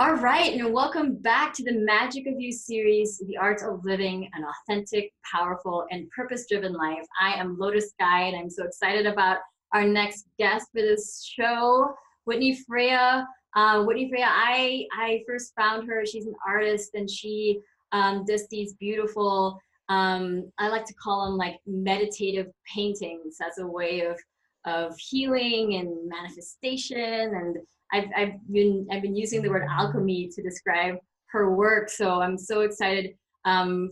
All right, and welcome back to the Magic of You series, The Art of Living an Authentic, Powerful, and Purpose-Driven Life. I am Lotus Sky, and I'm so excited about our next guest for this show, Whitney Freya. Whitney Freya, I first found her. She's an artist, and she does these beautiful, I like to call them like meditative paintings as a way of healing and manifestation. And I've been using the word alchemy to describe her work. So I'm so excited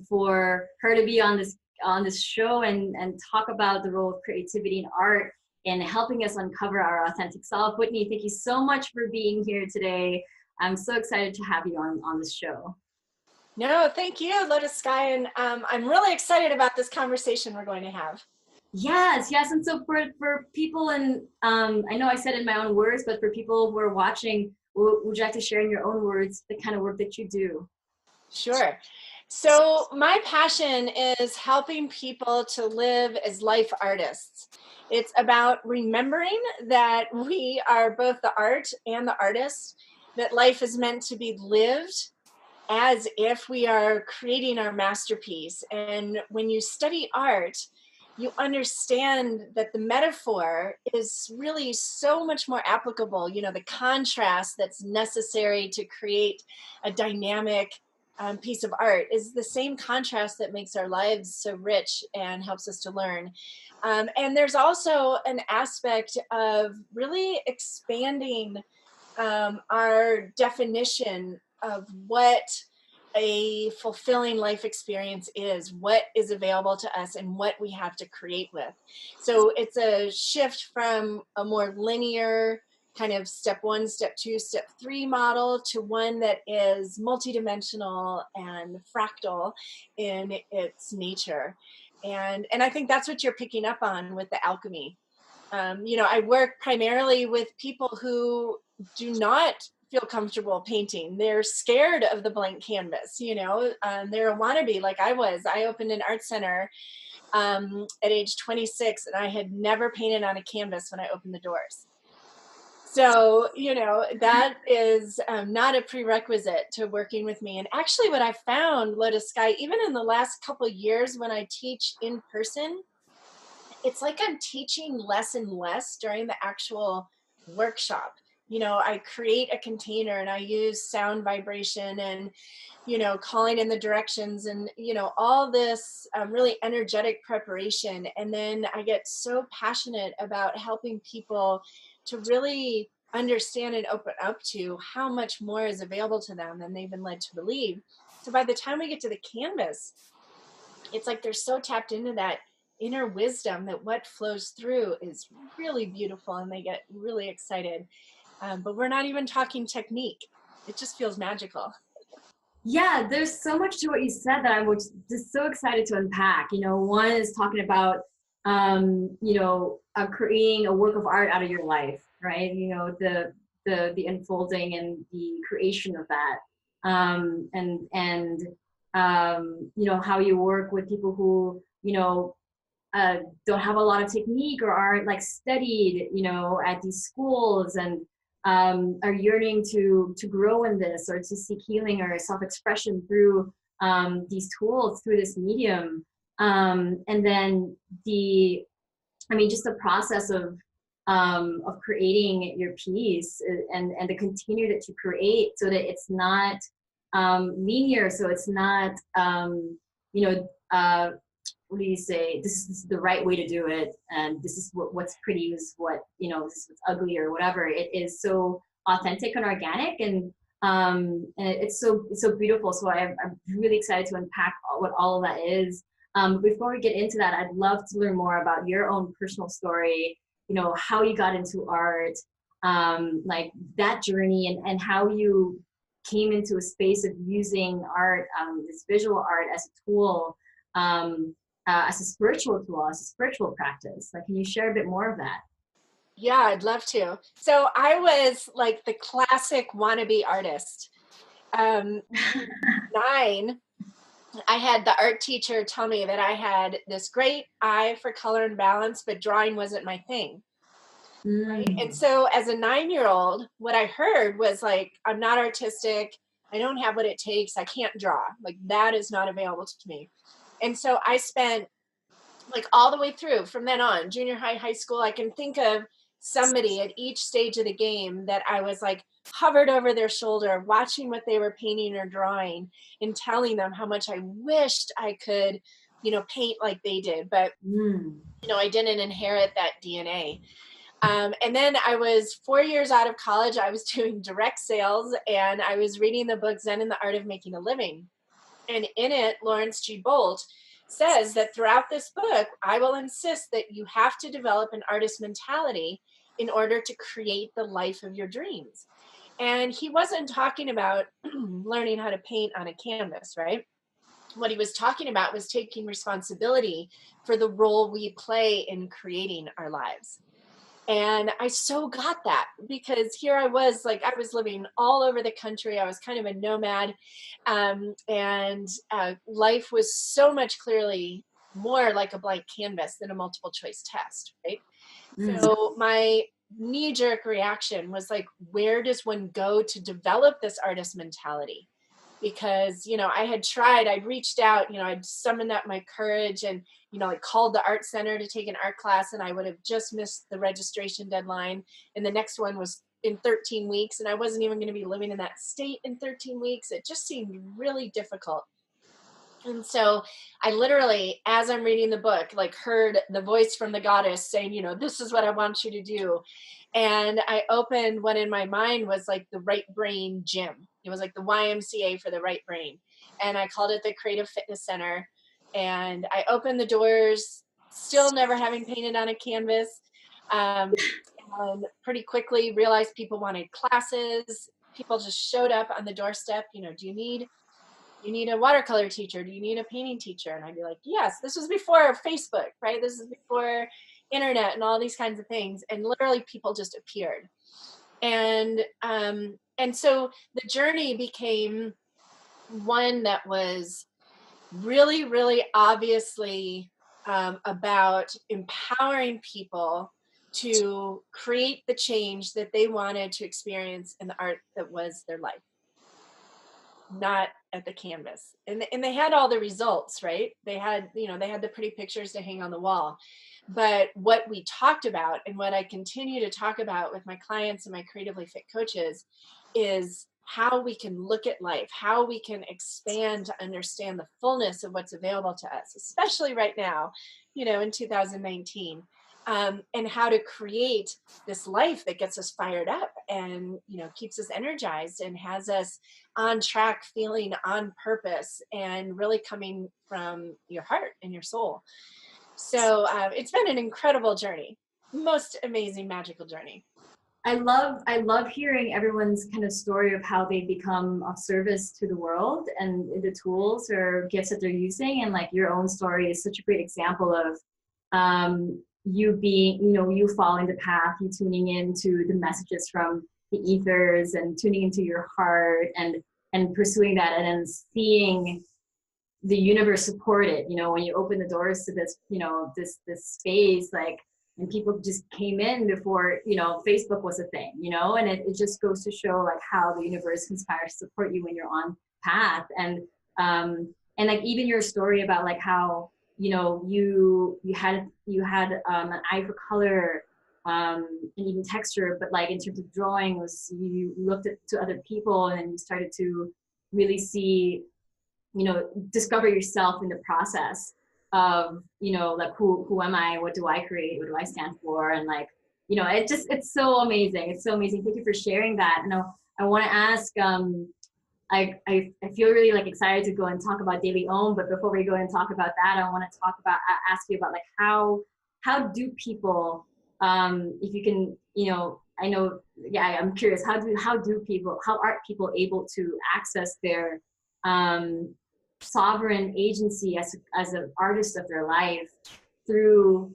for her to be on this show and talk about the role of creativity and art and helping us uncover our authentic self. Whitney, thank you so much for being here today. I'm so excited to have you on this show. No, thank you, Lotus Sky, and I'm really excited about this conversation we're going to have. Yes. And so for people, and I know I said it in my own words, but for people who are watching, would you like to share in your own words the kind of work that you do? Sure. So my passion is helping people to live as life artists. It's about remembering that we are both the art and the artist, that life is meant to be lived as if we are creating our masterpiece. And when you study art, you understand that the metaphor is really so much more applicable. You know, the contrast that's necessary to create a dynamic piece of art is the same contrast that makes our lives so rich and helps us to learn. And there's also an aspect of really expanding our definition of what a fulfilling life experience is, what is available to us, and what we have to create with. So it's a shift from a more linear kind of step one, step two, step three model to one that is multidimensional and fractal in its nature. And I think that's what you're picking up on with the alchemy. I work primarily with people who do not feel comfortable painting. They're scared of the blank canvas. They're a wannabe like I was. I opened an art center at age 26, and I had never painted on a canvas when I opened the doors. So, that is not a prerequisite to working with me. And actually what I found, Lotus Sky, even in the last couple of years when I teach in person, it's like I'm teaching less and less during the actual workshop. I create a container and I use sound vibration and, calling in the directions and, all this really energetic preparation. And then I get so passionate about helping people to really understand and open up to how much more is available to them than they've been led to believe. So by the time we get to the canvas, it's like they're so tapped into that inner wisdom that what flows through is really beautiful, and they get really excited. But we're not even talking technique. It just feels magical. Yeah, there's so much to what you said that I was just so excited to unpack. One is talking about, creating a work of art out of your life, right? The unfolding and the creation of that, and how you work with people who don't have a lot of technique or aren't like studied, at these schools, and are yearning to grow in this or to seek healing or self-expression through these tools, through this medium. And then just the process of creating your piece and the continue that you create so that it's not linear, so it's not what do you say? This is the right way to do it, and this is what's pretty, is what this is what's ugly or whatever. It is so authentic and organic, and it's so beautiful. So I'm really excited to unpack what all of that is. Before we get into that, I'd love to learn more about your own personal story. How you got into art, like that journey, and how you came into a space of using art, this visual art, as a tool. As a spiritual tool, as a spiritual practice. Like, can you share a bit more of that? Yeah, I'd love to. So I was like the classic wannabe artist. 9, I had the art teacher tell me that I had this great eye for color and balance, but drawing wasn't my thing. right? And Mm. so as a 9-year-old, what I heard was like, I'm not artistic. I don't have what it takes. I can't draw. Like that is not available to me. And so I spent like all the way through from then on, junior high, high school, I can think of somebody at each stage of the game that I was like hovered over their shoulder, watching what they were painting or drawing and telling them how much I wished I could, paint like they did. But, Mm. I didn't inherit that DNA. And then I was 4 years out of college. I was doing direct sales and I was reading the book Zen and the Art of Making a Living. And in it, Lawrence G. Bolt says that throughout this book, I will insist that you have to develop an artist mentality in order to create the life of your dreams. And he wasn't talking about learning how to paint on a canvas, right? What he was talking about was taking responsibility for the role we play in creating our lives. And I so got that because here I was, like, I was living all over the country. I was kind of a nomad. And life was so much clearly more like a blank canvas than a multiple choice test, right? Mm. So my knee jerk reaction was like, where does one go to develop this artist mentality? Because I had tried, I'd reached out, I'd summoned up my courage and I called the art center to take an art class, and I would have just missed the registration deadline, and the next one was in 13 weeks, and I wasn't even going to be living in that state in 13 weeks. It just seemed really difficult. And so I literally, as I'm reading the book, like heard the voice from the goddess saying, this is what I want you to do. And I opened what in my mind was like the right brain gym. It was like the YMCA for the right brain. And I called it the Creative Fitness Center. And I opened the doors, still never having painted on a canvas. And pretty quickly realized people wanted classes. People just showed up on the doorstep. Do you need a watercolor teacher? Do you need a painting teacher? And I'd be like, yes. This was before Facebook, right? This is before internet and all these kinds of things. And literally people just appeared. And so the journey became one that was really, really obviously about empowering people to create the change that they wanted to experience in the art that was their life, not at the canvas. And they had all the results, right? They had, they had the pretty pictures to hang on the wall. But what we talked about and what I continue to talk about with my clients and my creatively fit coaches is how we can look at life, how we can expand to understand the fullness of what's available to us, especially right now, in 2019, and how to create this life that gets us fired up and, keeps us energized and has us on track, feeling on purpose, and really coming from your heart and your soul. So it's been an incredible journey, most amazing, magical journey. I love hearing everyone's kind of story of how they become of service to the world and the tools or gifts that they're using. And like your own story is such a great example of you being, you following the path, you tuning into the messages from the ethers and tuning into your heart and pursuing that and then seeing the universe support it. When you open the doors to this, this space, like, and people just came in before, Facebook was a thing, and it just goes to show like how the universe conspires to support you when you're on path. And like even your story about like how, you had an eye for color, and even texture, but like in terms of drawing was you looked to other people and you started to really see, discover yourself in the process of, like who am I, what do I create, what do I stand for, and like, it's so amazing. It's so amazing. Thank you for sharing that. I want to ask, I feel really like excited to go and talk about Daily Ohm, but before we go and talk about that, I want to ask you about like how do people, if you can, I know, yeah, I'm curious, how are people able to access their sovereign agency as an artist of their life through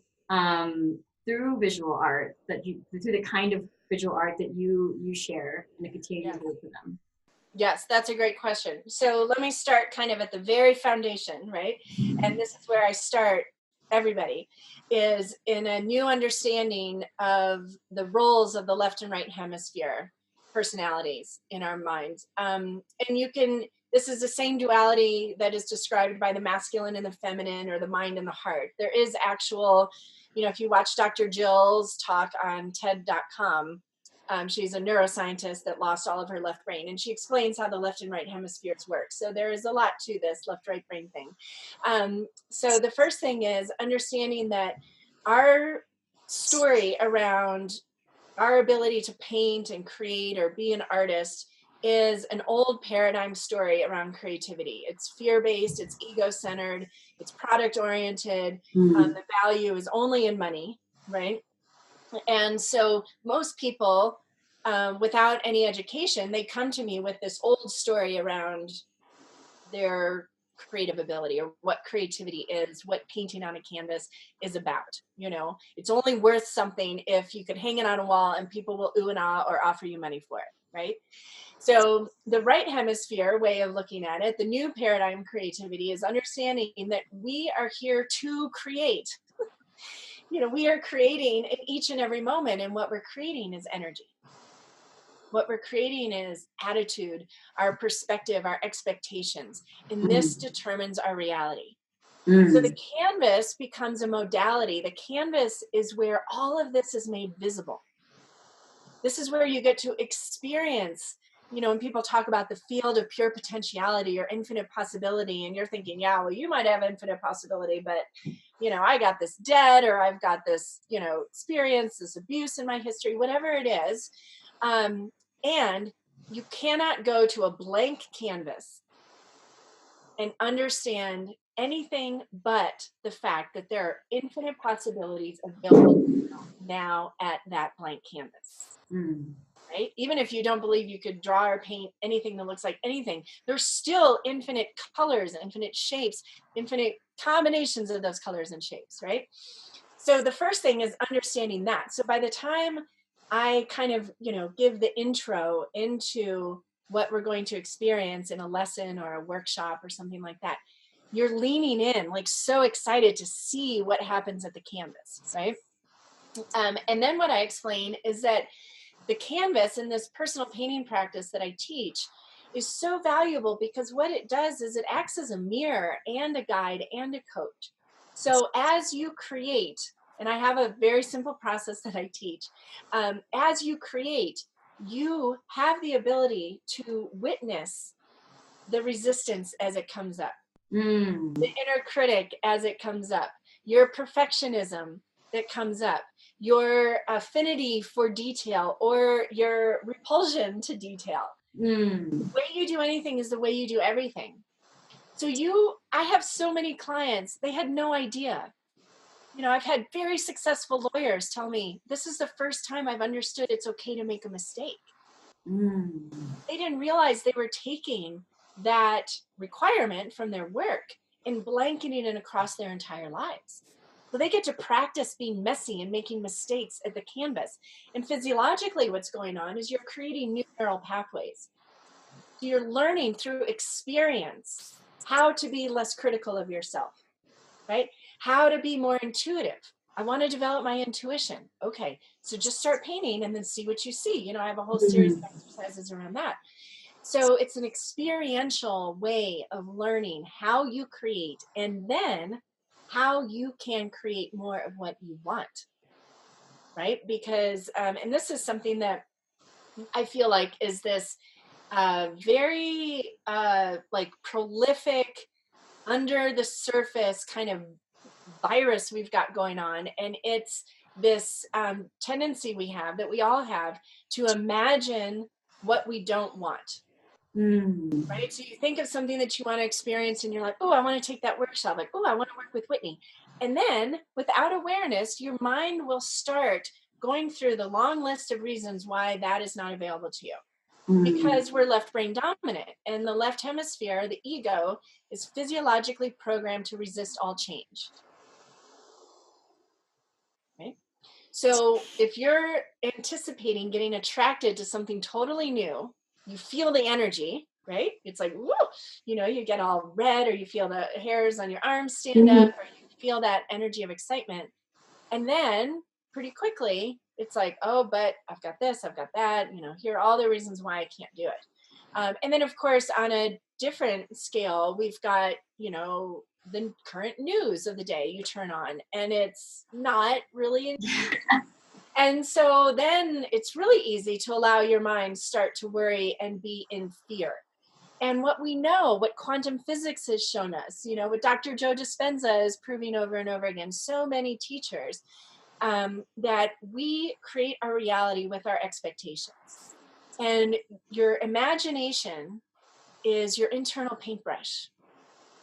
visual art through the kind of visual art that you share and continue to do for them? Yes, that's a great question. So let me start kind of at the very foundation, right? And this is where I start. everybody, is in a new understanding of the roles of the left and right hemisphere personalities in our minds. And this is the same duality that is described by the masculine and the feminine, or the mind and the heart. There is actual, if you watch Dr. Jill's talk on TED.com, she's a neuroscientist that lost all of her left brain, and she explains how the left and right hemispheres work. So there is a lot to this left-right brain thing. So the first thing is understanding that our story around our ability to paint and create or be an artist is an old paradigm story around creativity. It's fear-based, it's ego-centered, it's product-oriented. The value is only in money, right? And so most people, without any education, they come to me with this old story around their creative ability, or what creativity is, what painting on a canvas is about. It's only worth something if you could hang it on a wall and people will ooh and ah or offer you money for it, right? So the right hemisphere way of looking at it, the new paradigm creativity, is understanding that we are here to create. We are creating in each and every moment, and what we're creating is energy. What we're creating is attitude, our perspective, our expectations, and this determines our reality. So the canvas becomes a modality. The canvas is where all of this is made visible. This is where you get to experience, when people talk about the field of pure potentiality or infinite possibility, and you're thinking, yeah, well, you might have infinite possibility, but I got this debt, or I've got this, experience, this abuse in my history, whatever it is. And you cannot go to a blank canvas and understand anything but the fact that there are infinite possibilities available now at that blank canvas. Right? Even if you don't believe you could draw or paint anything that looks like anything, there's still infinite colors, infinite shapes, infinite combinations of those colors and shapes, right? So the first thing is understanding that. So by the time I kind of, give the intro into what we're going to experience in a lesson or a workshop or something like that, you're leaning in, like so excited to see what happens at the canvas, right? And then what I explain is that the canvas in this personal painting practice that I teach is so valuable because what it does is it acts as a mirror and a guide and a coach. So as you create, and I have a very simple process that I teach, as you create, you have the ability to witness the resistance as it comes up, the inner critic as it comes up, your perfectionism that comes up, your affinity for detail or your repulsion to detail. The way you do anything is the way you do everything. So I have so many clients, they had no idea. I've had very successful lawyers tell me, this is the first time I've understood it's okay to make a mistake. They didn't realize they were taking that requirement from their work and blanketing it across their entire lives. So they get to practice being messy and making mistakes at the canvas. And physiologically, what's going on is you're creating new neural pathways. So you're learning through experience how to be less critical of yourself, right? How to be more intuitive. I want to develop my intuition. Okay, so just start painting and then see what you see. I have a whole series of exercises around that. So it's an experiential way of learning how you create, and then how you can create more of what you want, right? Because, and this is something that I feel like is this very like prolific, under the surface kind of virus we've got going on. And it's this tendency we have, that we all have, to imagine what we don't want. Right? So you think of something that you want to experience and you're like, oh, I want to take that workshop. Like, oh, I want to work with Whitney. And then without awareness, your mind will start going through the long list of reasons why that is not available to you. Because we're left brain dominant, and the left hemisphere, the ego, is physiologically programmed to resist all change. Right? So if you're anticipating getting attracted to something totally new, you feel the energy, right? It's like, whoa, you get all red, or you feel the hairs on your arms stand up, or feel that energy of excitement. And then pretty quickly, it's like, oh, but I've got this, I've got that, here are all the reasons why I can't do it. And then, of course, on a different scale, we've got, the current news of the day you turn on, and it's not really. And so then it's really easy to allow your mind start to worry and be in fear. And what we know, what quantum physics has shown us, what Dr. Joe Dispenza is proving over and over again, so many teachers, that we create our reality with our expectations. And your imagination is your internal paintbrush.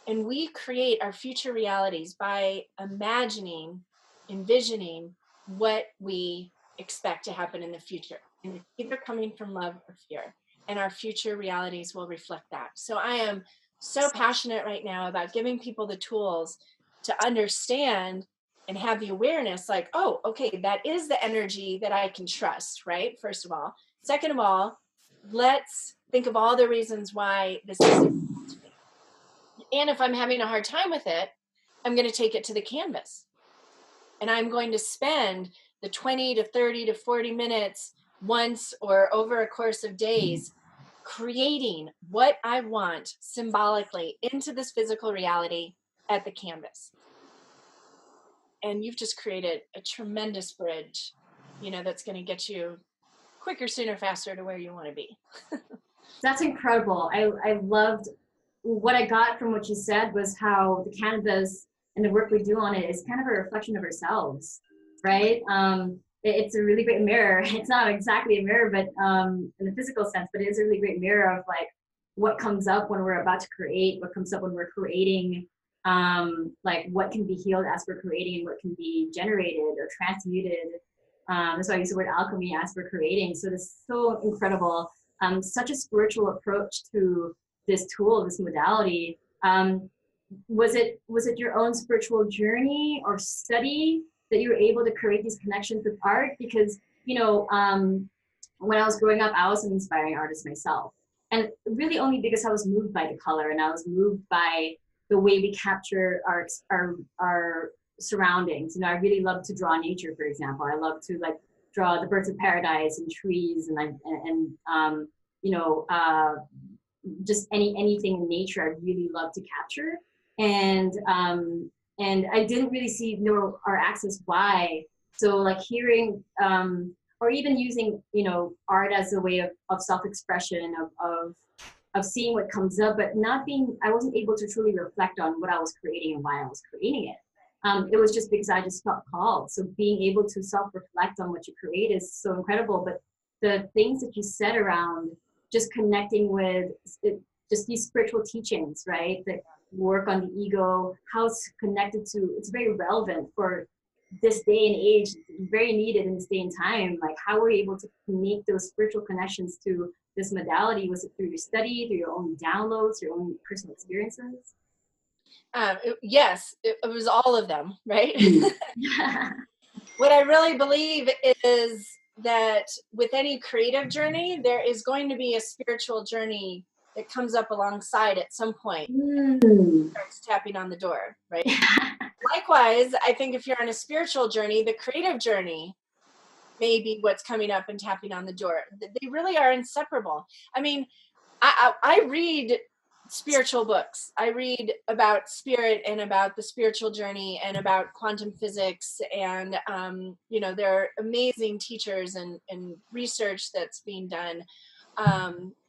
And we create our future realities by imagining, envisioning what we expect to happen in the future. And it's either coming from love or fear. And our future realities will reflect that. So I am so passionate right now about giving people the tools to understand and have the awareness like, oh, okay, that is the energy that I can trust, right? First of all. Second of all, let's think of all the reasons why this is important to me. And if I'm having a hard time with it, I'm going to take it to the canvas. And I'm going to spend the 20 to 30 to 40 minutes once or over a course of days creating what I want symbolically into this physical reality at the canvas. And you've just created a tremendous bridge, that's going to get you quicker, sooner, faster to where you want to be. That's incredible. I loved what I got from what you said was how the canvas and the work we do on it is kind of a reflection of ourselves, right? It's a really great mirror. It's not exactly a mirror, but in the physical sense, but it is a really great mirror of like what comes up when we're about to create, what comes up when we're creating, like what can be healed as we're creating, and what can be generated or transmuted. That's why I use the word alchemy as we're creating. So this is so incredible. Such a spiritual approach to this tool, this modality. Was it your own spiritual journey or study that you were able to create these connections with art? Because when I was growing up, I was an inspiring artist myself, and really only because I was moved by the color and I was moved by the way we capture our surroundings. I really love to draw nature, for example. I love to like draw the birds of paradise and trees and just anything in nature I really love to capture. And I didn't really see nor or access why. So like hearing or even using art as a way of self-expression of seeing what comes up, but I wasn't able to truly reflect on what I was creating and why I was creating it. It was just because I just felt called. So being able to self-reflect on what you create is so incredible. But the things that you said around just connecting with just these spiritual teachings, right? That work on the ego, how it's connected to, it's very relevant for this day and age, very needed in this day and time. Like how were you able to make those spiritual connections to this modality? Was it through your study, through your own downloads, your own personal experiences? Yes, it was all of them, right? What I really believe is that with any creative journey, there is going to be a spiritual journey that comes up alongside at some point. Starts tapping on the door, right? Likewise, I think if you're on a spiritual journey, the creative journey may be what's coming up and tapping on the door. They really are inseparable. I mean, I read spiritual books. I read about spirit and about the spiritual journey and about quantum physics. And, there are amazing teachers and research that's being done.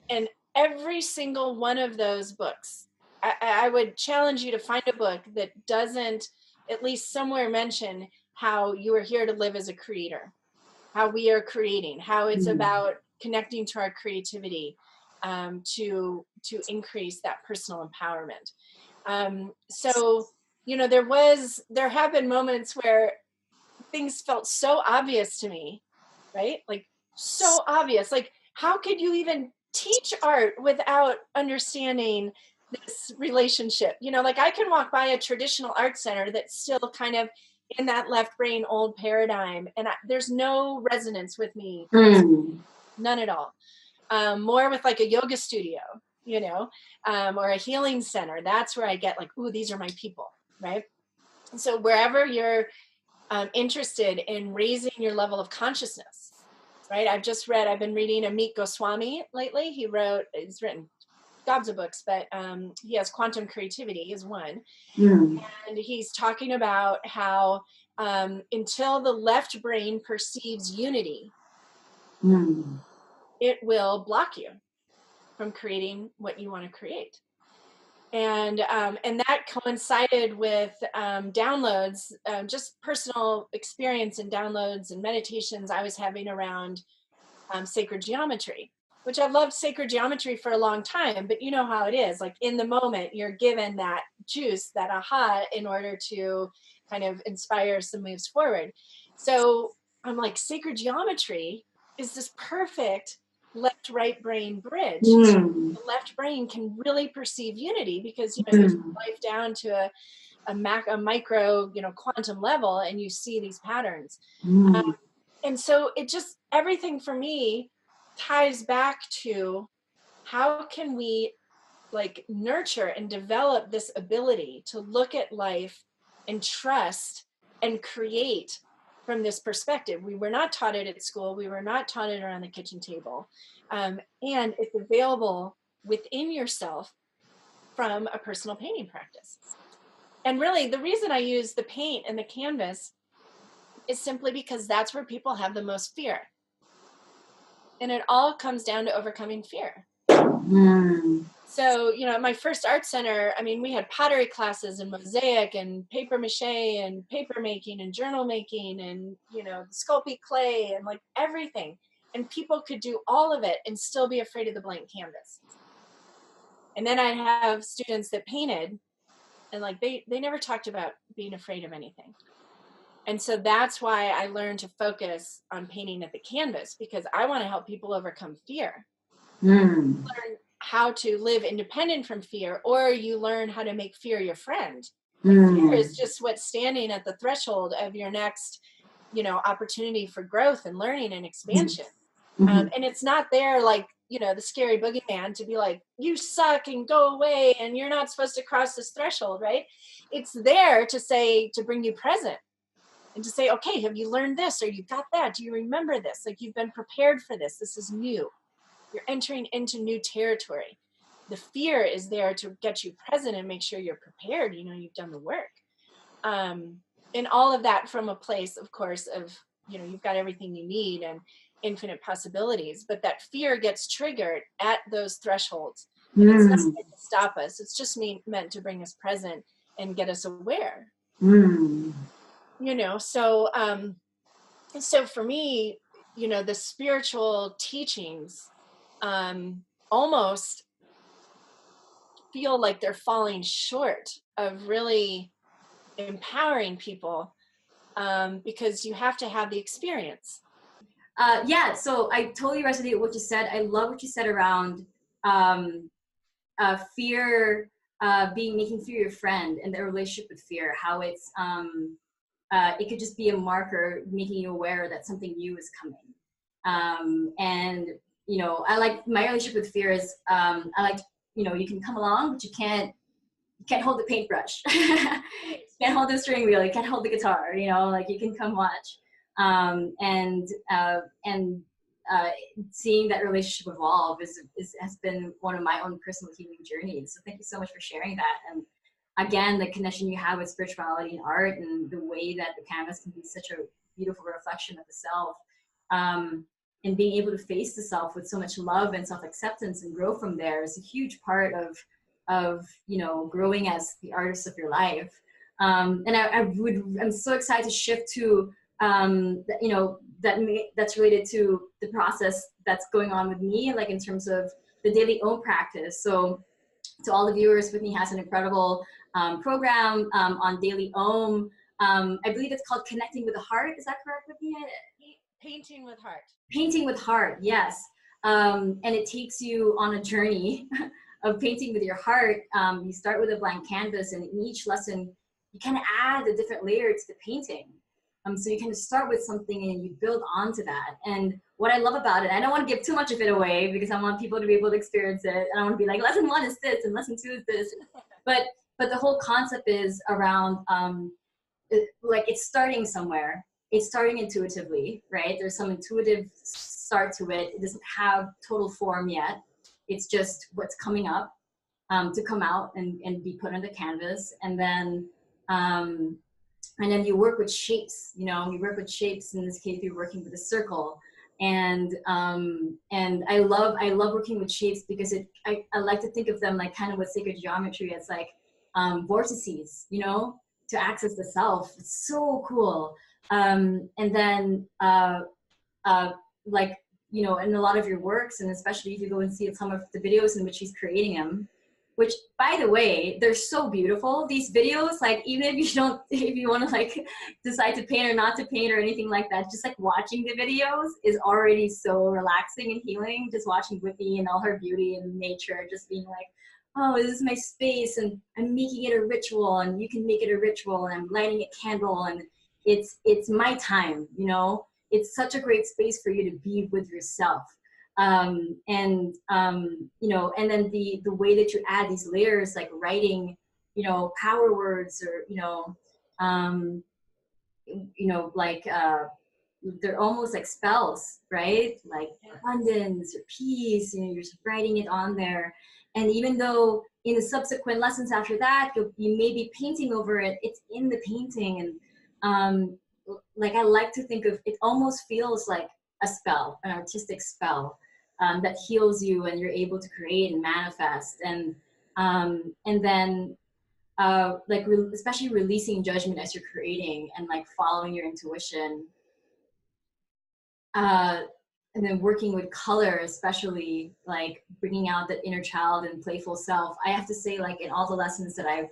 And every single one of those books, I would challenge you to find a book that doesn't at least somewhere mention how you are here to live as a creator, how we are creating, how it's about connecting to our creativity, to increase that personal empowerment. So, there have been moments where things felt so obvious to me, right? Like so obvious. Like, how could you even teach art without understanding this relationship? Like I can walk by a traditional art center that's still kind of in that left brain old paradigm, and there's no resonance with me, none at all. More with like a yoga studio, or a healing center. That's where I get like, ooh, these are my people, right? And so wherever you're interested in raising your level of consciousness, right? I've been reading Amit Goswami lately. He's written gobs of books, but he has Quantum Creativity is one. Mm. And he's talking about how until the left brain perceives unity, it will block you from creating what you want to create. And that coincided with downloads, just personal experience and downloads and meditations I was having around sacred geometry, which I've loved sacred geometry for a long time, but you know how it is. Like in the moment, you're given that juice, that aha, in order to kind of inspire some moves forward. So I'm like, sacred geometry is this perfect left-right brain bridge. Mm. The left brain can really perceive unity because, you know, you take life down to a micro, you know, quantum level, and you see these patterns. And so it just, everything for me ties back to how can we like nurture and develop this ability to look at life and trust and create from this perspective. We were not taught it at school. We were not taught it around the kitchen table. And it's available within yourself from a personal painting practice. And really, the reason I use the paint and the canvas is simply because that's where people have the most fear. And it all comes down to overcoming fear. So, you know, my first art center, I mean, we had pottery classes and mosaic and paper mache and paper making and journal making and, you know, sculpting clay and like everything. And people could do all of it and still be afraid of the blank canvas. And then I'd have students that painted and like they never talked about being afraid of anything. And so that's why I learned to focus on painting at the canvas, because I want to help people overcome fear. Learn how to live independent from fear, or you learn how to make fear your friend. Fear is just what's standing at the threshold of your next, you know, opportunity for growth and learning and expansion. And it's not there like, you know, the scary boogeyman to be like, you suck and go away and you're not supposed to cross this threshold, right? It's there to say, to bring you present. And to say, okay, have you learned this? Or you got that? Do you remember this? Like you've been prepared for this. This is new. You're entering into new territory. The fear is there to get you present and make sure you're prepared. You know, you've done the work. And all of that from a place, of course, of, you know, you've got everything you need and infinite possibilities. But that fear gets triggered at those thresholds. And it's not meant to stop us. It's just meant to bring us present and get us aware. You know, so for me, you know, the spiritual teachings almost feel like they're falling short of really empowering people because you have to have the experience. Yeah, so I totally resonate with what you said. I love what you said around fear, making fear your friend and the relationship with fear, how it's it could just be a marker making you aware that something new is coming. And, you know, I like my relationship with fear is, I like, you know, you can come along, but you can't hold the paintbrush. You can't hold the steering wheel. You can't hold the guitar, you know, like you can come watch. And seeing that relationship evolve has been one of my own personal healing journeys. So thank you so much for sharing that. And again, the connection you have with spirituality and art and the way that the canvas can be such a beautiful reflection of the self, and being able to face the self with so much love and self-acceptance and grow from there is a huge part of you know, growing as the artist of your life. And I'm so excited to shift to you know, that's related to the process that's going on with me, like in terms of the daily Om practice. So to all the viewers, Whitney has an incredible program on daily Om. I believe it's called Connecting with the Heart. Is that correct, Whitney? Painting with heart. Painting with heart, yes. And it takes you on a journey of painting with your heart. You start with a blank canvas, and in each lesson, you kind of add a different layer to the painting. So you kind of start with something and you build onto that. And what I love about it, I don't want to give too much of it away because I want people to be able to experience it. And I want to be like, lesson 1 is this and lesson 2 is this. But the whole concept is around like it's starting somewhere. It's starting intuitively, right? There's some intuitive start to it. It doesn't have total form yet. It's just what's coming up, to come out and be put on the canvas. Um, and then you work with shapes, you work with shapes. In this case, you're working with a circle. And I love working with shapes because I like to think of them like kind of with sacred geometry as like vortices, to access the self. It's so cool. And then like, in a lot of your works, and especially if you go and see some of the videos in which he's creating them, which, by the way, they're so beautiful, these videos. Like, even if you want to like decide to paint or not to paint or anything like that, just like watching the videos is already so relaxing and healing. Just watching Whitney and all her beauty and nature, just being like, oh, this is my space, and I'm making it a ritual, and you can make it a ritual, and I'm lighting a candle, and it's my time. It's such a great space for you to be with yourself. And then the way that you add these layers, like writing, power words, or like they're almost like spells, right? Like abundance or peace, you're just writing it on there. And even though in the subsequent lessons after that, you may be painting over it, it's in the painting. And like, I like to think of it, almost feels like a spell, an artistic spell, that heals you, and you're able to create and manifest. And then like especially releasing judgment as you're creating, and like following your intuition. And then working with color, especially like bringing out that inner child and playful self. I have to say, like, in all the lessons that I've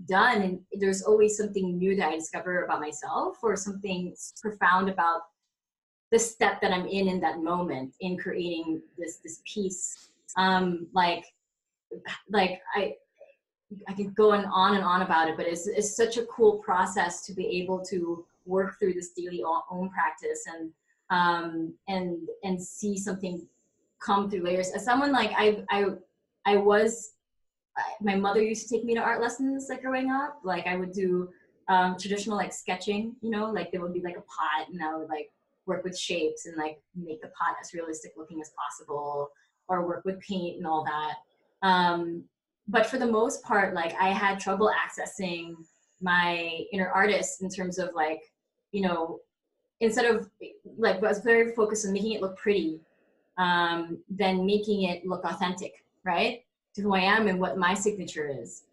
done, and there's always something new that I discover about myself, or something profound about the step that I'm in that moment in creating this piece. Like I could go on and on about it, but it's such a cool process to be able to work through this daily own practice, and see something come through layers. As someone, like, I was, my mother used to take me to art lessons like growing up. Like, I would do traditional like sketching, like there would be like a pot, and I would like work with shapes and like make the pot as realistic looking as possible, or work with paint and all that. But for the most part, like, I had trouble accessing my inner artist, in terms of like, instead of like, I was very focused on making it look pretty, than making it look authentic, right, to who I am and what my signature is.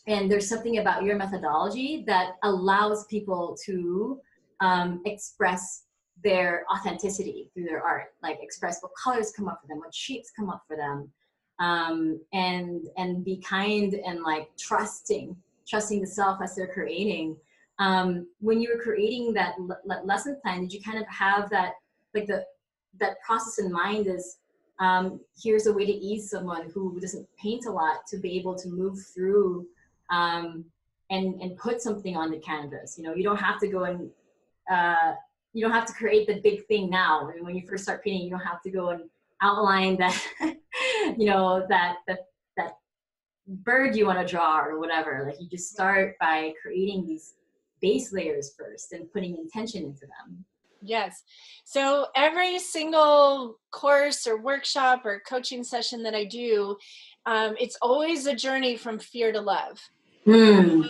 And there's something about your methodology that allows people to express their authenticity through their art, like express what colors come up for them, what shapes come up for them, and be kind, and like trusting the self as they're creating. When you were creating that lesson plan, did you kind of have that, like, that process in mind, is here's a way to ease someone who doesn't paint a lot to be able to move through, and put something on the canvas? You don't have to go and you don't have to create the big thing now. I mean, when you first start painting, you don't have to go and outline that that bird you want to draw or whatever. Like, you just start by creating these base layers first and putting intention into them. Yes. So every single course or workshop or coaching session that I do, it's always a journey from fear to love. And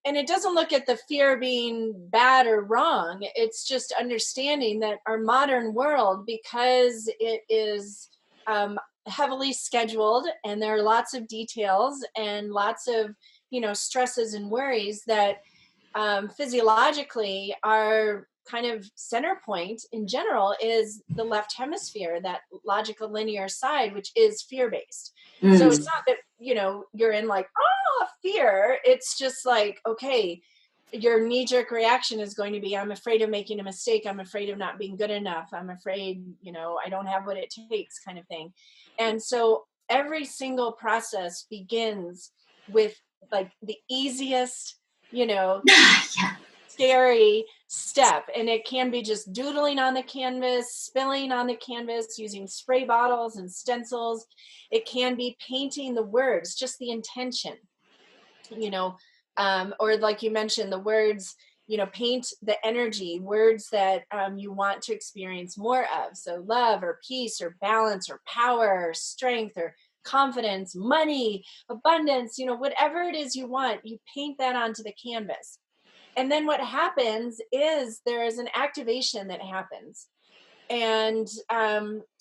it doesn't look at the fear being bad or wrong. It's just understanding that our modern world, because it is heavily scheduled, and there are lots of details and lots of, stresses and worries, that physiologically our kind of center point in general is the left hemisphere, that logical linear side, which is fear-based. So it's not that, you're in like, fear. It's just like, okay, your knee-jerk reaction is going to be, I'm afraid of making a mistake. I'm afraid of not being good enough. I'm afraid, I don't have what it takes, kind of thing. And so every single process begins with like the easiest, scary step. And it can be just doodling on the canvas, spilling on the canvas, using spray bottles and stencils. It can be painting the words, just the intention, Or like you mentioned, the words, paint the energy, words that you want to experience more of. So love or peace or balance or power or strength or confidence, money, abundance, whatever it is you want, you paint that onto the canvas. And then what happens is there is an activation that happens. And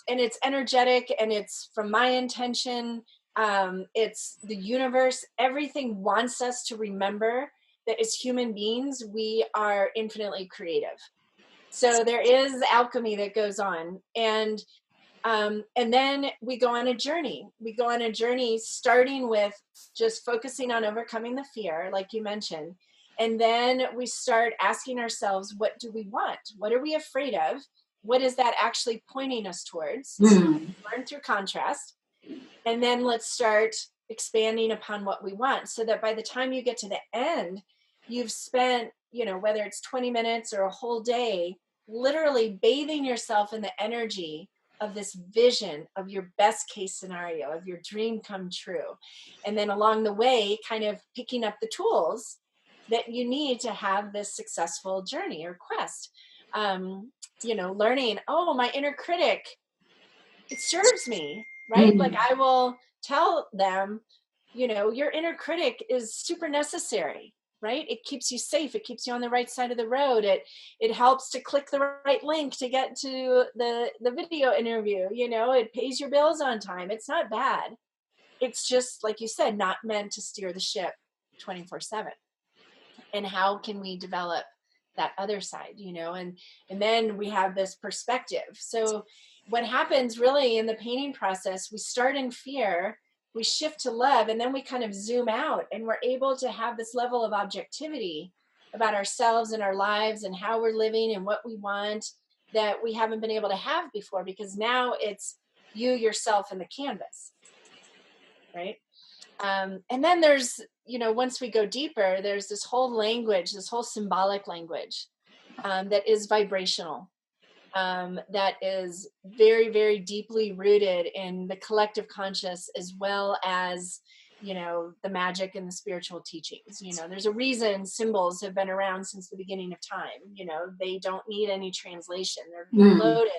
it's energetic, and it's from my intention. It's the universe. Everything wants us to remember that as human beings, we are infinitely creative. So there is alchemy that goes on. And then we go on a journey. We go on a journey starting with just focusing on overcoming the fear, like you mentioned. And then we start asking ourselves, what do we want? What are we afraid of? What is that actually pointing us towards? Learn through contrast. And then let's start expanding upon what we want, so that by the time you get to the end, you've spent, whether it's 20 minutes or a whole day, literally bathing yourself in the energy of this vision of your best case scenario, of your dream come true. And then along the way, kind of picking up the tools that you need to have this successful journey or quest. Learning, oh, my inner critic, it serves me, right? Like I will tell them, your inner critic is super necessary, right? It keeps you safe. It keeps you on the right side of the road. It helps to click the right link to get to the video interview. It pays your bills on time. It's not bad. It's just, like you said, not meant to steer the ship 24/7. And how can we develop that other side, and then we have this perspective. So what happens really in the painting process, we start in fear, we shift to love, and then we kind of zoom out, and we're able to have this level of objectivity about ourselves and our lives and how we're living and what we want, that we haven't been able to have before, because now it's you, yourself, and the canvas, right? And then there's, once we go deeper, there's this whole language, this whole symbolic language that is vibrational, that is very, very deeply rooted in the collective conscious, as well as, the magic and the spiritual teachings. There's a reason symbols have been around since the beginning of time. They don't need any translation. They're loaded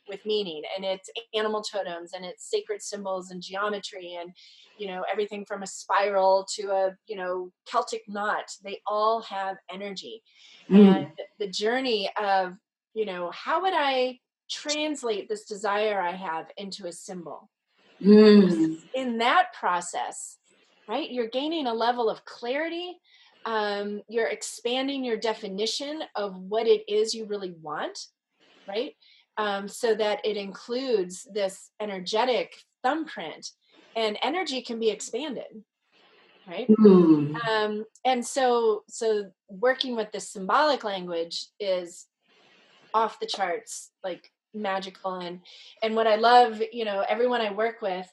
with meaning, and it's animal totems, and it's sacred symbols and geometry, and everything from a spiral to a Celtic knot. They all have energy. And the journey of how would I translate this desire I have into a symbol? In that process, right, you're gaining a level of clarity. You're expanding your definition of what it is you really want, right? So that it includes this energetic thumbprint, and energy can be expanded, right? And so working with the symbolic language is off the charts, like magical. And what I love, everyone I work with,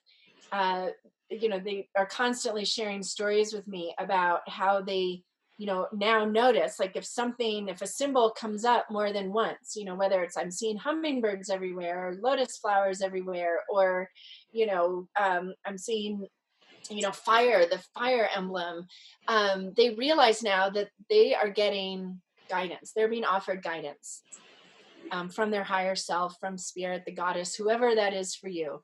they are constantly sharing stories with me about how they now notice, like if a symbol comes up more than once, whether it's I'm seeing hummingbirds everywhere or lotus flowers everywhere, or I'm seeing fire, the fire emblem, they realize now that they are getting guidance. They're being offered guidance from their higher self, from spirit, the goddess, whoever that is for you.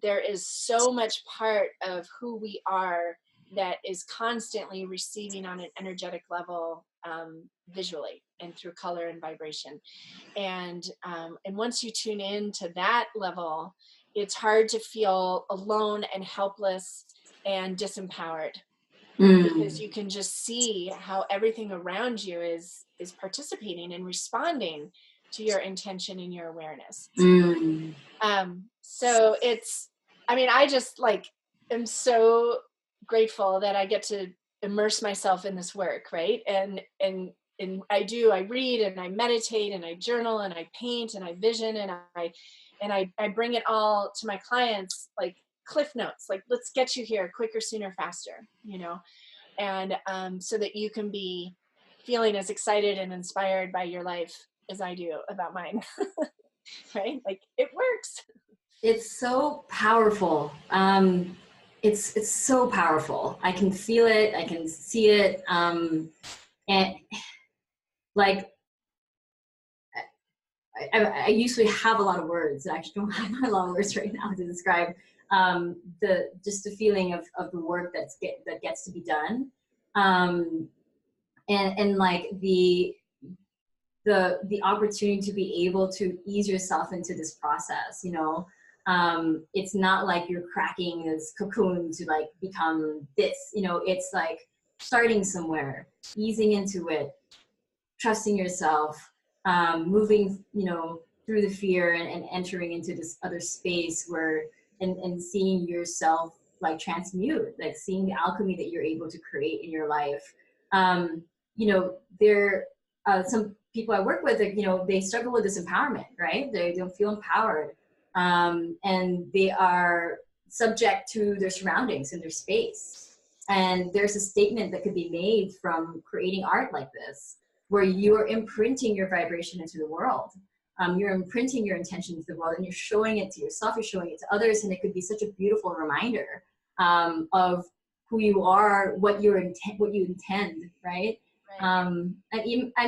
There is so much part of who we are that is constantly receiving on an energetic level, visually and through color and vibration. And once you tune in to that level, it's hard to feel alone and helpless and disempowered, because you can just see how everything around you is participating and responding to your intention and your awareness. So I just am so grateful that I get to immerse myself in this work, right? And I read and I meditate and I journal and I paint and I vision and I bring it all to my clients, like cliff notes, like let's get you here quicker, sooner, faster, and so that you can be feeling as excited and inspired by your life as I do about mine. Right? Like it works. It's so powerful. it's so powerful. I can feel it. I can see it. And like I usually have a lot of words. I actually don't have a lot of words right now to describe the feeling of the work that gets to be done, and like the opportunity to be able to ease yourself into this process. It's not like you're cracking this cocoon to like become this. It's like starting somewhere, easing into it, trusting yourself, moving, through the fear, and entering into this other space where, and seeing yourself like transmute, like seeing the alchemy that you're able to create in your life. There some people I work with, they struggle with this empowerment, right? They don't feel empowered, and they are subject to their surroundings and their space. And there's a statement that could be made from creating art like this, where you're imprinting your vibration into the world. You're imprinting your intention into the world, and you're showing it to yourself, you're showing it to others, and it could be such a beautiful reminder of who you are, what you intend, right? I'm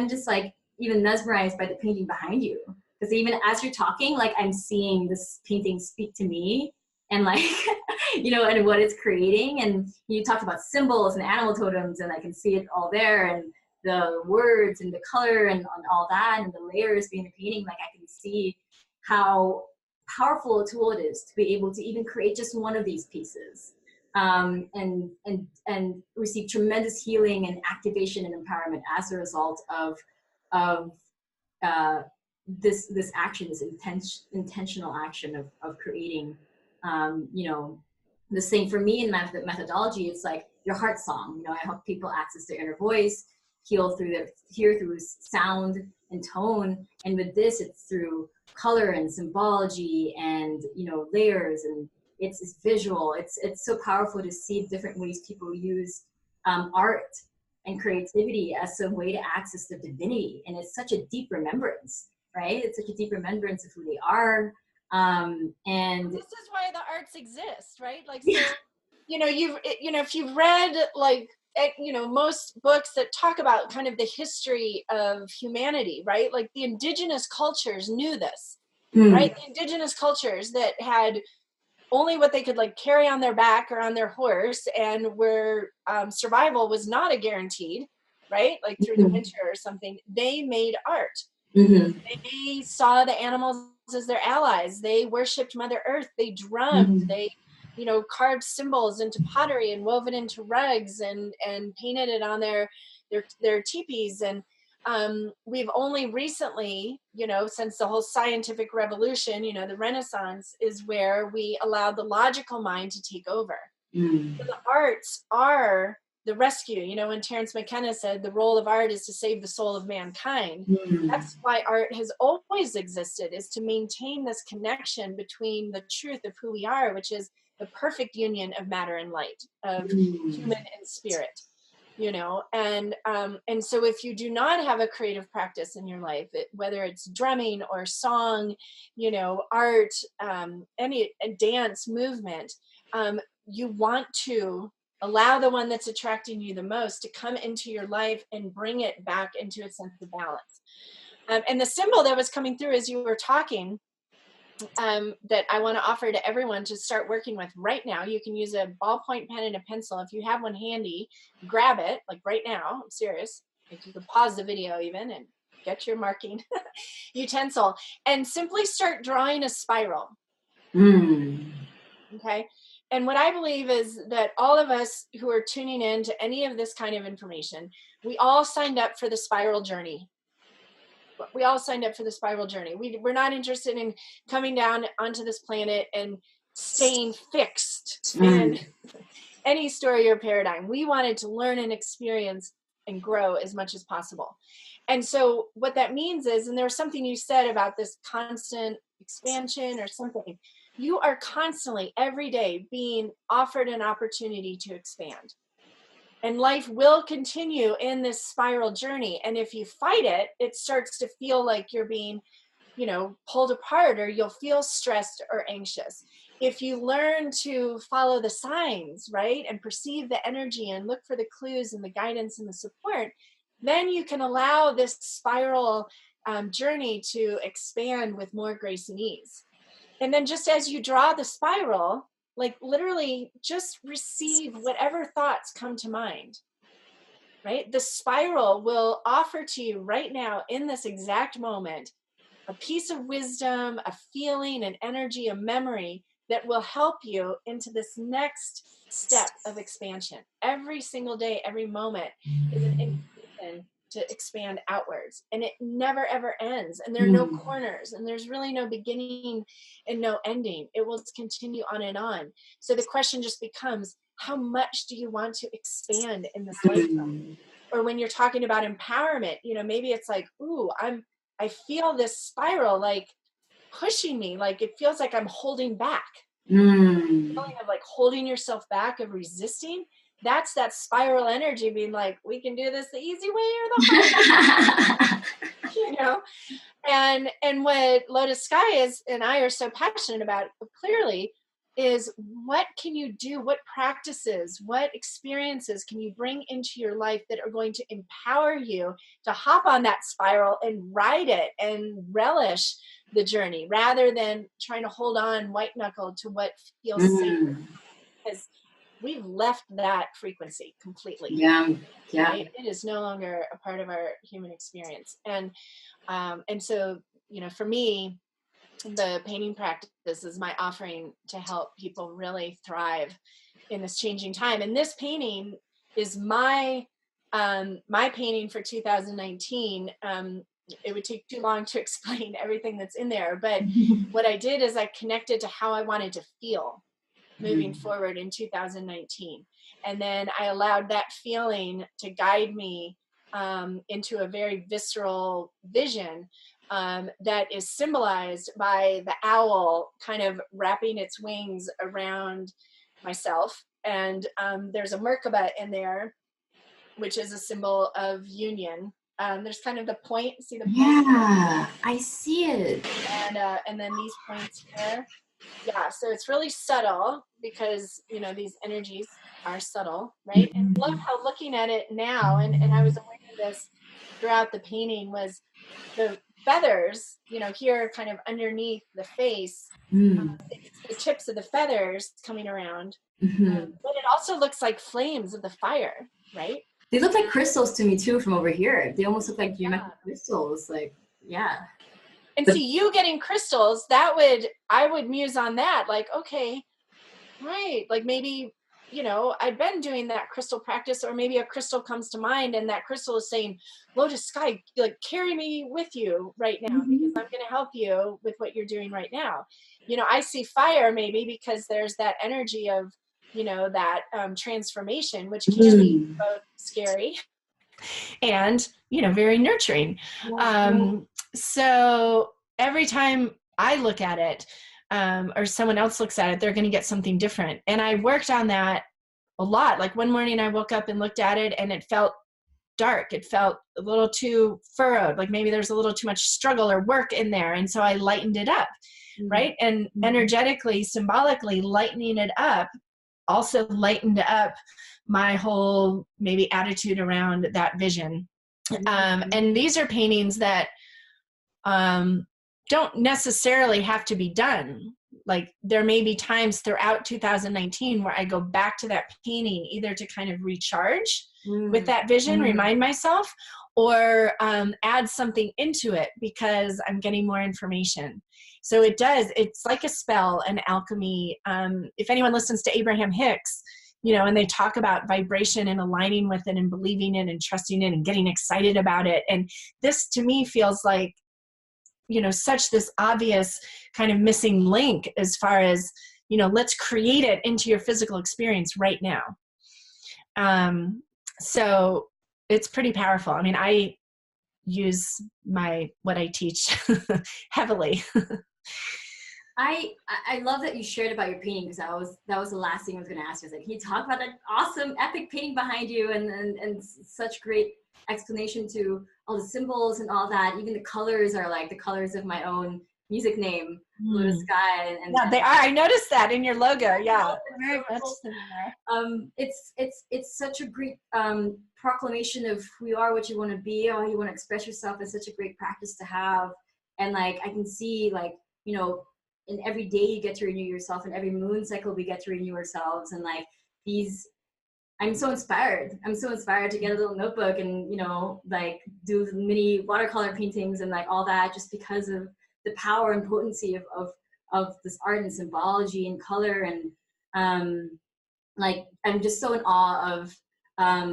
just like even mesmerized by the painting behind you, because even as you're talking, like I'm seeing this painting speak to me, and like and what it's creating. And you talked about symbols and animal totems, and I can see it all there, and the words and the color and all that, and the layers being the painting. Like I can see how powerful a tool it is to be able to even create just one of these pieces, and receive tremendous healing and activation and empowerment as a result of this action, this intentional action of creating. The same for me in my methodology. It's like your heart song. I help people access their inner voice, hear through sound and tone. And with this, it's through color and symbology and layers, and it's visual. It's so powerful to see different ways people use art and creativity as a way to access the divinity. And it's such a deep remembrance, right? It's such a deep remembrance of who they are. And this is why the arts exist, right? Like, so, if you've read like, most books that talk about kind of the history of humanity, right? Like the indigenous cultures knew this, right? The indigenous cultures that had only what they could like carry on their back or on their horse, and where survival was not a guaranteed, right? Like through the winter or something, they made art. They saw the animals as their allies. They worshipped Mother Earth. They drummed. They, carved symbols into pottery and wove it into rugs, and painted it on their teepees. And we've only recently, since the whole scientific revolution, the Renaissance, is where we allowed the logical mind to take over. So the arts are the rescue. When Terence McKenna said the role of art is to save the soul of mankind, that's why art has always existed, is to maintain this connection between the truth of who we are, which is the perfect union of matter and light, of human and spirit. And so if you do not have a creative practice in your life, whether it's drumming or song, art, any dance, movement, you want to allow the one that's attracting you the most to come into your life and bring it back into a sense of balance. And the symbol that was coming through as you were talking, that I want to offer to everyone to start working with right now. You can use a ballpoint pen and a pencil. If you have one handy, grab it, like right now. I'm serious. Like you can pause the video even and get your marking utensil and simply start drawing a spiral. Okay. And what I believe is that all of us who are tuning in to any of this kind of information, we all signed up for the spiral journey. We're not interested in coming down onto this planet and staying fixed in any story or paradigm. We wanted to learn and experience and grow as much as possible. And so what that means is, and there was something you said about this constant expansion or something, you are constantly every day being offered an opportunity to expand. And life will continue in this spiral journey. And if you fight it, it starts to feel like you're being, pulled apart, or you'll feel stressed or anxious. if you learn to follow the signs, right, and perceive the energy and look for the clues and the guidance and the support, then you can allow this spiral journey to expand with more grace and ease. And then just as you draw the spiral, like literally just receive whatever thoughts come to mind, right? The spiral will offer to you right now in this exact moment a piece of wisdom, a feeling, an energy, a memory that will help you into this next step of expansion. Every single day, every moment is an invitation to expand outwards, and it never ever ends. And there are no corners, and there's really no beginning and no ending. It will continue on and on. So the question just becomes, how much do you want to expand in this lifetime? Or when you're talking about empowerment, you know, maybe it's like, ooh, I feel this spiral like pushing me, like it feels like I'm holding back. Feeling of like holding yourself back, of resisting. That's that spiral energy being like, we can do this the easy way or the hard way. You know? And what Lotus Sky is and I are so passionate about clearly is, what can you do? What practices, what experiences can you bring into your life that are going to empower you to hop on that spiral and ride it and relish the journey, rather than trying to hold on white knuckle to what feels safe? Because we've left that frequency completely. Yeah. Right? It is no longer a part of our human experience. And so, you know, for me, the painting practice is my offering to help people really thrive in this changing time. And this painting is my painting for 2019. It would take too long to explain everything that's in there, but what I did is I connected to how I wanted to feel moving forward in 2019. And then I allowed that feeling to guide me into a very visceral vision that is symbolized by the owl kind of wrapping its wings around myself. And there's a Merkaba in there, which is a symbol of union. There's kind of the point, see the point? Yeah, I see it. And then these points here. Yeah, so it's really subtle because, you know, these energies are subtle, right? And I love how looking at it now, and I was aware of this throughout the painting, was the feathers, you know, here kind of underneath the face, it's the tips of the feathers coming around. But it also looks like flames of the fire, right? They look like crystals to me too from over here. They almost look like geometric crystals, like, yeah. And see, you getting crystals, I would muse on that, like, okay, right, like maybe, you know, I've been doing that crystal practice, or maybe a crystal comes to mind and that crystal is saying, Lotus Sky, like, carry me with you right now, because I'm going to help you with what you're doing right now. You know, I see fire maybe because there's that energy of, you know, that transformation, which can be both scary and, you know, very nurturing. So every time I look at it, or someone else looks at it, they're going to get something different. And I worked on that a lot. Like one morning I woke up and looked at it and it felt dark. It felt a little too furrowed. Like maybe there's a little too much struggle or work in there. And so I lightened it up, right? And energetically, symbolically lightening it up also lightened up my whole maybe attitude around that vision. And these are paintings that don't necessarily have to be done. Like there may be times throughout 2019 where I go back to that painting either to kind of recharge with that vision, remind myself, or add something into it because I'm getting more information. So it's like a spell, an alchemy. If anyone listens to Abraham Hicks, you know, and they talk about vibration and aligning with it and believing it and trusting it and getting excited about it. And this to me feels like, you know, such this obvious kind of missing link as far as, you know, let's create it into your physical experience right now. So it's pretty powerful. I mean, I use what I teach heavily. I love that you shared about your painting, because that was the last thing I was going to ask you. I was like, can you talk about that awesome epic painting behind you and such great explanation to all the symbols and all that. Even the colors are like the colors of my own music name, Lotus Sky. And yeah, they are. I noticed that in your logo. Yeah, very much cool. similar. It's such a great proclamation of who you are, what you want to be, how you want to express yourself. It's such a great practice to have. And like I can see, like, you know, in every day you get to renew yourself, and every moon cycle we get to renew ourselves. And like these, I'm so inspired. I'm so inspired to get a little notebook and, you know, like do mini watercolor paintings and like all that, just because of the power and potency of this art and symbology and color. And like I'm just so in awe of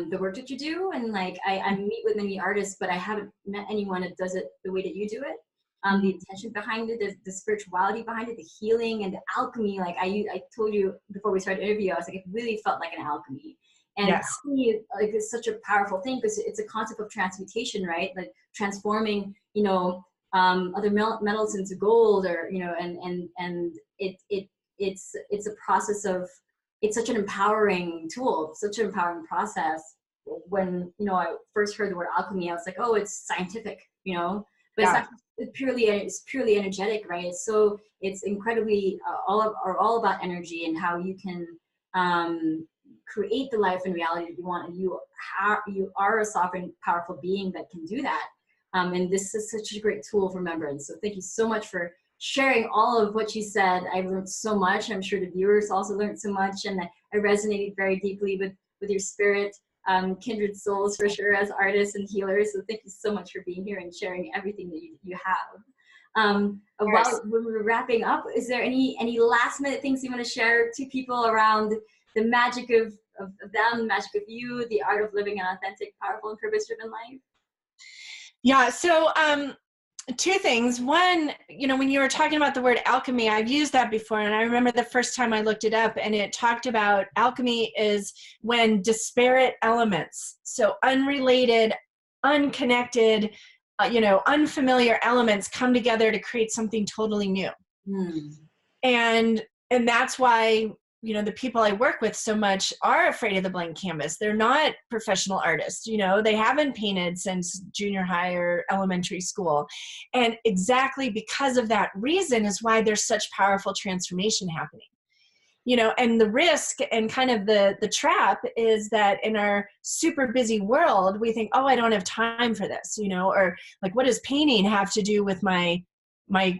the work that you do. And like I meet with many artists, but I haven't met anyone that does it the way that you do it. The intention behind it, the spirituality behind it, the healing and the alchemy. Like I told you before we started the interview, I was like, it really felt like an alchemy. And to me, like, it's such a powerful thing because it's a concept of transmutation, right? Like transforming, you know, other metals into gold, or, you know, and it's a process of, it's such an empowering tool, such an empowering process. When, you know, I first heard the word alchemy, I was like, oh, it's scientific, you know, but it's not, it's purely energetic, right? So it's incredibly all about energy and how you can create the life and reality that you want. And you are a sovereign, powerful being that can do that. And this is such a great tool for remembrance. So thank you so much for sharing all of what you said. I learned so much. I'm sure the viewers also learned so much, and I resonated very deeply with your spirit. Kindred souls for sure as artists and healers. So thank you so much for being here and sharing everything that you have. While when we're wrapping up, is there any last minute things you want to share to people around the magic of them, the magic of you, the art of living an authentic, powerful, and purpose-driven life? Yeah, so two things. One, you know, when you were talking about the word alchemy, I've used that before, and I remember the first time I looked it up, and it talked about alchemy is when disparate elements, so unrelated, unconnected, you know, unfamiliar elements come together to create something totally new. And that's why, you know, the people I work with so much are afraid of the blank canvas. They're not professional artists, you know, they haven't painted since junior high or elementary school. And exactly because of that reason is why there's such powerful transformation happening. You know, and the risk and kind of the trap is that in our super busy world, we think, oh, I don't have time for this, you know, or like, what does painting have to do with my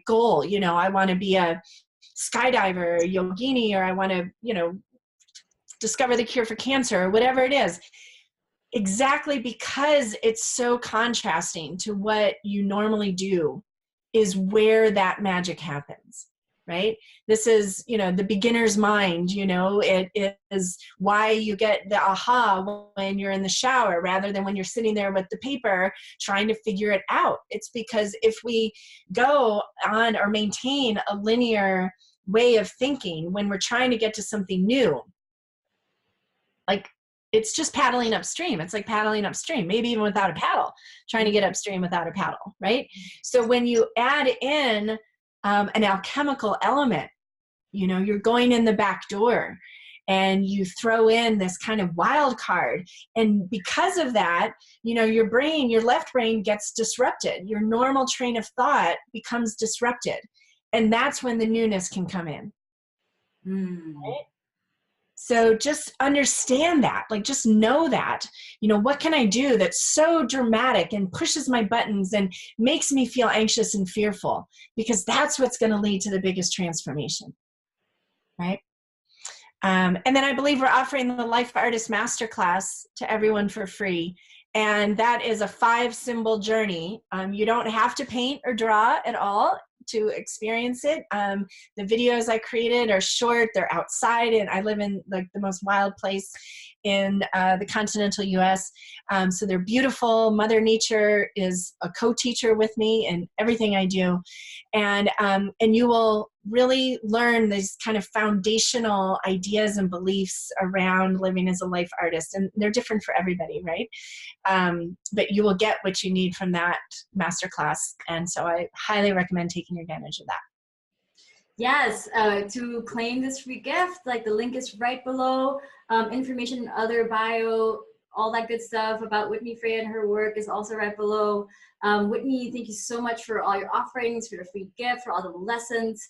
goal? You know, I want to be a skydiver, or yogini, or I want to, you know, discover the cure for cancer, or whatever it is. Exactly because it's so contrasting to what you normally do is where that magic happens, right? This is, you know, the beginner's mind, you know, it is why you get the aha when you're in the shower rather than when you're sitting there with the paper trying to figure it out. It's because if we go on or maintain a linear way of thinking when we're trying to get to something new, like it's just paddling upstream. It's like paddling upstream, maybe even without a paddle, trying to get upstream without a paddle, right? So when you add in an alchemical element, you know, you're going in the back door and you throw in this kind of wild card. And because of that, you know, your brain, your left brain gets disrupted. Your normal train of thought becomes disrupted. And that's when the newness can come in. Right? So just understand that, like, just know that, you know, what can I do that's so dramatic and pushes my buttons and makes me feel anxious and fearful, because that's what's going to lead to the biggest transformation. Right. And then I believe we're offering the Life Artist Masterclass to everyone for free. And that is a 5-symbol journey. You don't have to paint or draw at all to experience it. The videos I created are short, they're outside, and I live in like the most wild place in the continental US. So they're beautiful. Mother Nature is a co-teacher with me in everything I do. And you will really learn these kind of foundational ideas and beliefs around living as a life artist. And they're different for everybody, right? But you will get what you need from that masterclass. And so I highly recommend taking advantage of that. Yes, to claim this free gift, like the link is right below. Information in other bio all that good stuff about Whitney Freya and her work is also right below. Whitney, thank you so much for all your offerings, for the free gift, for all the lessons.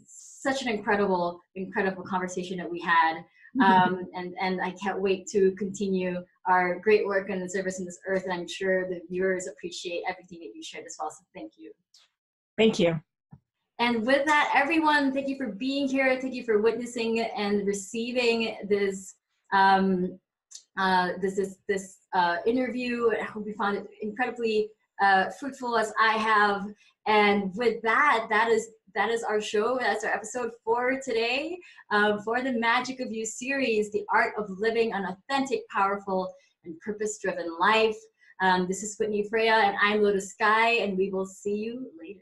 Such an incredible, incredible conversation that we had. And I can't wait to continue our great work and the service in this earth. And I'm sure the viewers appreciate everything that you shared as well. So thank you. Thank you. And with that, everyone, thank you for being here. Thank you for witnessing and receiving this interview. I hope you found it incredibly fruitful as I have. And with that, that is our show. That's our episode for today, for the Magic of You series, the art of living an authentic, powerful, and purpose-driven life. This is Whitney Freya, and I'm Lotus Sky, and we will see you later.